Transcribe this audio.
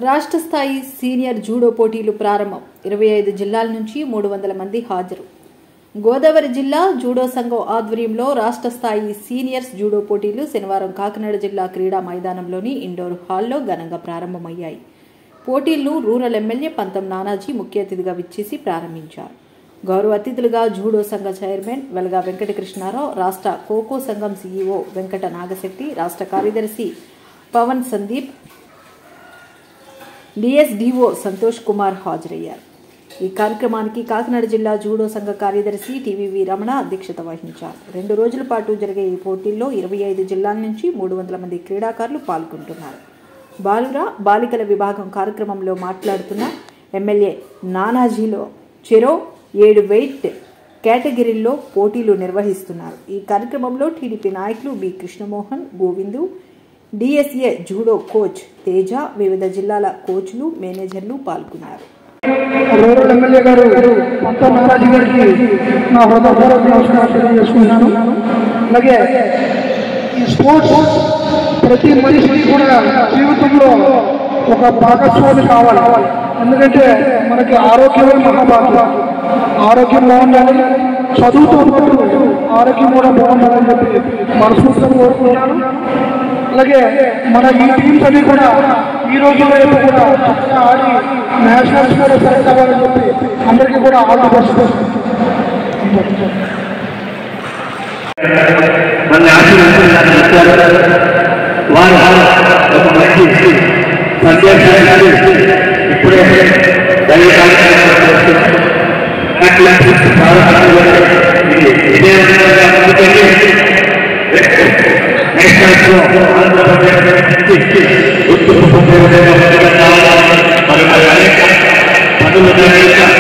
రాష్ట్ర స్థాయి senior judo పోటీలు ప్రారంభం. 25 జిల్లాల నుంచి 300 మంది హాజరు. గోదావరి జిల్లా జూడో సంఘం ఆధ్వర్యంలో రాష్ట్ర స్థాయి సీనియర్స్ జూడో పోటీలు శనివారం కాకినాడ జిల్లా క్రీడా మైదానంలోని ఇండోర్ హాల్లో ఘనంగా ప్రారంభమయ్యాయి. పోటీలను రూరల్ ఎమ్మెల్యే పంతం నానాజీ ముఖ్య అతిథిగా విచ్చేసి ప్రారంభించారు. గౌరవ అతిథులుగా జూడో సంఘ చైర్మన్ వెలగా వెంకటకృష్ణారావు, రాష్ట్ర ఖోఖో సంఘం సీఈఓ వెంకట నాగశెట్టి, రాష్ట్ర కార్యదర్శి పవన్ సందీప్, డిఎస్డిఓ సంతోష్ కుమార్ హాజరయ్యారు. ఈ కార్యక్రమానికి కాకినాడ జిల్లా జూడో సంఘ కార్యదర్శి టీవీవి రమణ అధ్యక్షత వహించారు. 2 రోజుల పాటు జరిగే ఈ పోటీల్లో 25 జిల్లాల నుంచి 300 మంది క్రీడాకారులు పాల్గొంటున్నారు. బాలికల విభాగం కార్యక్రమంలో మాట్లాడుతున్న ఎమ్మెల్యే నానాజీలో చెరో 7 వెయిట్ కేటగిరీల్లో పోటీలు నిర్వహిస్తున్నారు. ఈ కార్యక్రమంలో టీడీపీ నాయకులు B Krishnamohan, Govindu, DSA judo coach Teja, వివిధ జిల్లాల కోచ్లు, మేనేజర్లు పాల్గొన్నారు. రూరల్ ఎమ్మెల్యే గారు పంతం నానాజీ గారికి నా హృదయపూర్వక నమస్కారం తెలియజేసుకుంటున్నాను. అలాగే ఈ స్పోర్ట్స్ ప్రతి మనిషికి కూడా జీవితంలో ఒక భాగస్వామి కావాలి. ఎందుకంటే మనకి ఆరోగ్యమే మహాభాగ్యం. ఆరోగ్యం బాగుండాలి, చదువుతో ఆరోగ్యం కూడా బాగుండాలని చెప్పి మనస్ఫూర్తిగా కోరుకుంటున్నాను. అలాగే మన ఈ టీమ్స్ అన్ని కూడా ఈ రోజుల్లో కూడా ఆడి నేషనల్స్ కూడా సెలెక్ట్ అవ్వాలని చెప్పి అందరికీ కూడా ఆల్ ది బెస్ట్. ఆంధ్రప్రదేశ్